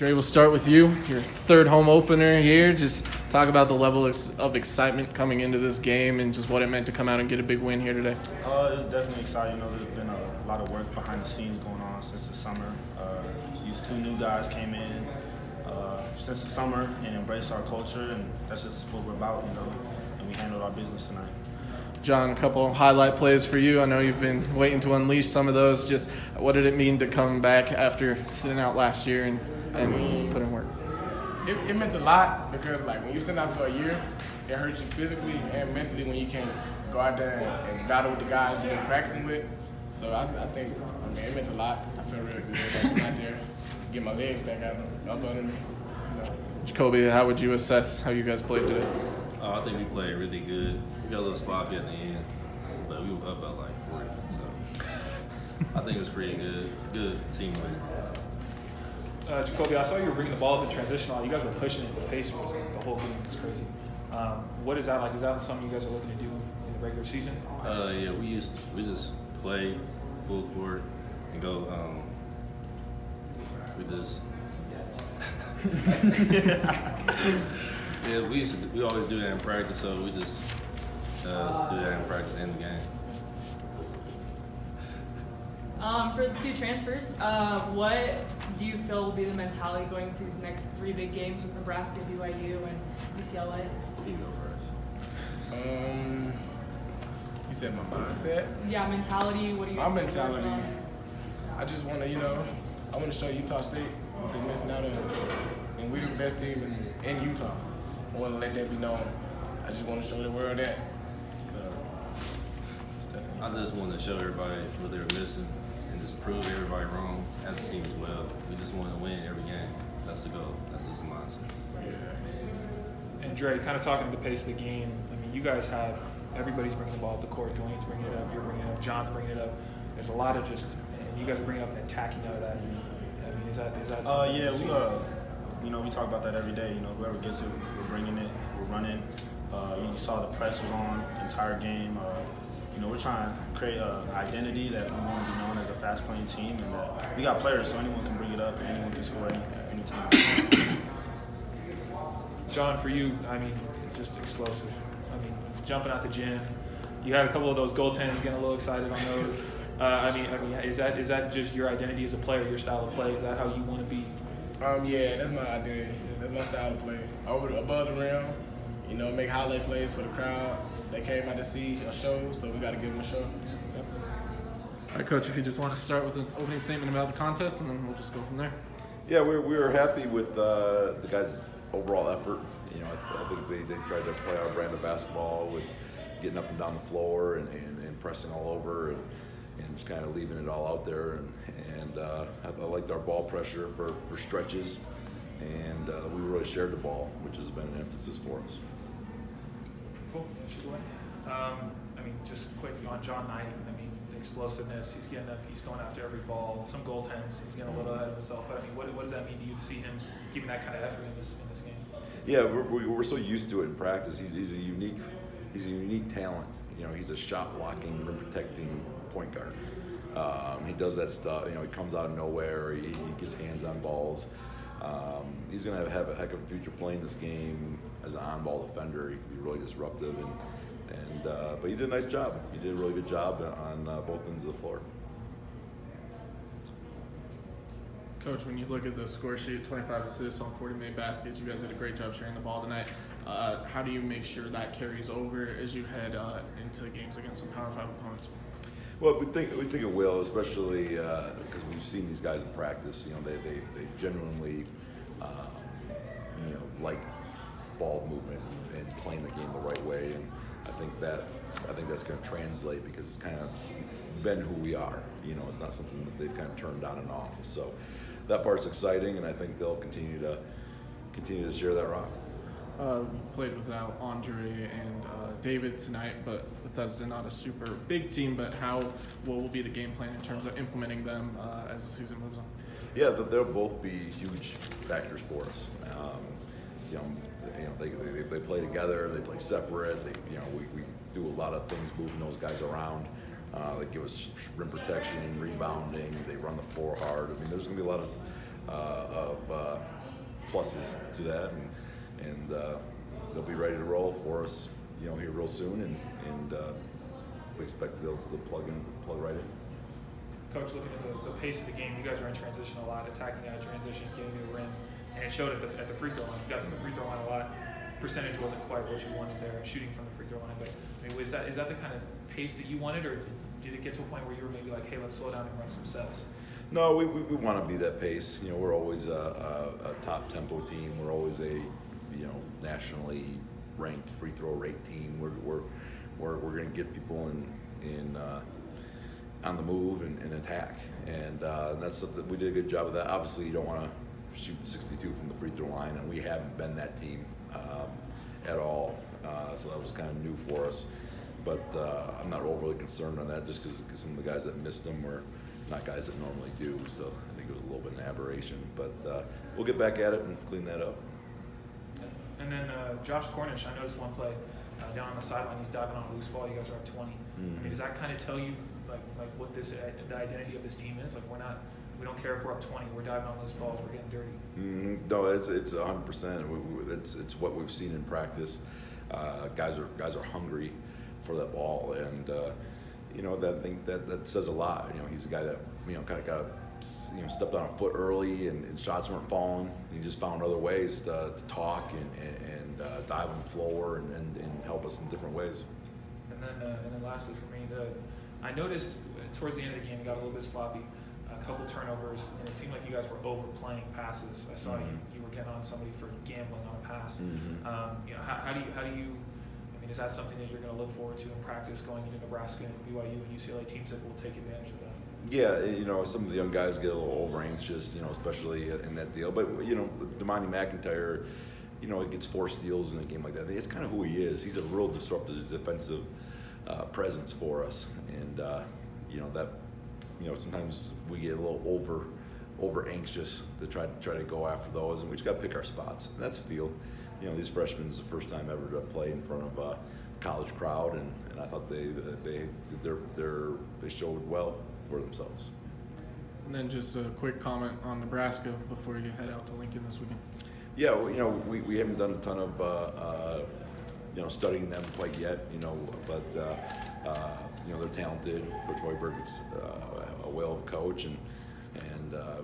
Dre, we'll start with you. Your third home opener here. Just talk about the level of excitement coming into this game and just what it meant to come out and get a big win here today. It's definitely exciting. You know, there's been a lot of work behind the scenes going on since the summer. These two new guys came in since the summer and embraced our culture, and that's just what we're about, you know, and we handled our business tonight. John, a couple highlight plays for you. I know you've been waiting to unleash some of those. Just what did it mean to come back after sitting out last year and put in work? It meant a lot because, like, when you sit out for a year, it hurts you physically and mentally when you can't go out there and battle with the guys you've been practicing with. So I think it meant a lot. I feel real good coming out there, get my legs back up under me. You know. Jakolby, how would you assess how you guys played today? I think we played really good. We got a little sloppy at the end, but we were up by like 40. So I think it was pretty good. Good team win. Jakolby, I saw you were bringing the ball up in transition. You guys were pushing it. The pace was the whole game was crazy. What is that like? Is that something you guys are looking to do in the regular season? Yeah, we just play full court and go. We just. Yeah, we always do that in practice, so we just do that in practice and the game. For the two transfers, what do you feel will be the mentality going into these next three big games with Nebraska, BYU, and UCLA? You go first. You said my mindset? Yeah, mentality. What do you? My mentality. I just want to, I want to show Utah State what they're missing out on, and we're the best team in Utah. I want to let that be known. I just want to show the world that. I just want to show everybody what they're missing and just prove everybody wrong as a team as well. We just want to win every game. That's the goal. That's just the mindset. Yeah. And Dre, kind of talking to the pace of the game, I mean, you guys have everybody's bringing the ball up the court. Dwayne's bringing it up. You're bringing it up. John's bringing it up. There's a lot of and you guys are bringing up and attacking out of that. I mean, is that something? Yeah, we talk about that every day. You know, whoever gets it, we're bringing it, we're running. You saw the press was on the entire game. We're trying to create an identity that we want to be known as a fast-playing team, and that we got players, so anyone can bring it up and anyone can score anytime. John, for you, I mean, just explosive. I mean, jumping out the gym. You had a couple of those goaltenders getting a little excited on those. I mean, is that just your identity as a player, your style of play? Is that how you want to be? Yeah, that's my identity. That's my style of play. Above the rim, make highlight plays for the crowds. They came out to see a show, so we got to give them a show. Yeah, all right, Coach, if you just want to start with an opening statement about the contest, and then we'll just go from there. Yeah, we were happy with the guys' overall effort. I think they tried to play our brand of basketball with getting up and down the floor and pressing all over and just kind of leaving it all out there. And I liked our ball pressure for stretches, and we really shared the ball, which has been an emphasis for us. Cool. I mean, just quickly on John Knight, I mean, the explosiveness, he's going after every ball, some goaltends, he's getting a little ahead of himself, but I mean, what does that mean to you to see him giving that kind of effort in this game? Yeah, we're so used to it in practice. He's a unique talent. He's a shot blocking, rim protecting point guard. He does that stuff. He comes out of nowhere. He gets hands on balls. He's going to have a heck of a future playing this game as an on-ball defender. He can be really disruptive, but he did a nice job. He did a really good job on both ends of the floor. Coach, when you look at the score sheet, 25 assists on 40 made baskets, you guys did a great job sharing the ball tonight. How do you make sure that carries over as you head into games against some Power 5 opponents? Well, we think it will, especially because we've seen these guys in practice. They genuinely like ball movement and playing the game the right way, and I think that's going to translate because it's kind of been who we are. It's not something that they've kind of turned on and off. So that part's exciting, and I think they'll continue to share that rock. You played without Andre and David tonight, but Bethesda not a super big team. But what will be the game plan in terms of implementing them as the season moves on? Yeah, they'll both be huge factors for us. They play together. They play separate. We do a lot of things moving those guys around. They give us rim protection, rebounding. They run the floor hard. I mean, there's going to be a lot of pluses to that, and they'll be ready to roll for us, here real soon, and we expect they'll plug right in. Coach, looking at the pace of the game, you guys are in transition a lot, attacking out of transition, getting to the rim, and it showed at the free throw line. You got to the free throw line a lot. Percentage wasn't quite what you wanted there, shooting from the free throw line. But I mean, is that the kind of pace that you wanted, or did it get to a point where you were maybe like, hey, let's slow down and run some sets? No, we want to be that pace. We're always a top tempo team. We're always a nationally ranked free throw rate team. We're going to get people in on the move and attack, and that's something we did a good job of that. Obviously, you don't want to shoot 62 from the free throw line, and we haven't been that team at all. So that was kind of new for us. But I'm not overly concerned on that, just because some of the guys that missed them were not guys that normally do. So I think it was a little bit of an aberration. But we'll get back at it and clean that up. And then Josh Cornish, I noticed one play down on the sideline. He's diving on a loose ball. You guys are up 20. I mean, does that kind of tell you like what the identity of this team is? Like we don't care if we're up 20. We're diving on loose balls. We're getting dirty. No, it's 100%. It's what we've seen in practice. Guys are hungry for that ball, and that says a lot. He's a guy that kind of got stepped on a foot early, and shots weren't falling. He just found other ways to talk and dive on the floor and help us in different ways. And then lastly for me, I noticed towards the end of the game you got a little bit sloppy, a couple turnovers, and it seemed like you guys were overplaying passes. I saw you were getting on somebody for gambling on a pass. How do you? I mean, is that something that you're going to look forward to in practice going into Nebraska and BYU and UCLA teams that will take advantage of that? Yeah, some of the young guys get a little over anxious, especially in that deal. But Damani McIntyre, it gets 4 steals in a game like that. It's kind of who he is. He's a real disruptive defensive presence for us, and sometimes we get a little over anxious to try to go after those, and we just got to pick our spots. And that's field. These freshmen, is the first time ever to play in front of a college crowd, and I thought they showed well for themselves. And then just a quick comment on Nebraska before you head out to Lincoln this weekend. Yeah, we haven't done a ton of studying them quite yet, but they're talented. Coach Hoiberg is a whale of a coach, and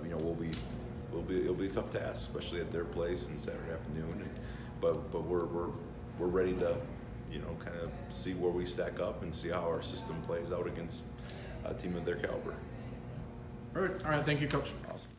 it'll be a tough task, especially at their place on Saturday afternoon. But we're ready to kind of see where we stack up and see how our system plays out against a team of their caliber. All right. Thank you, Coach. Awesome.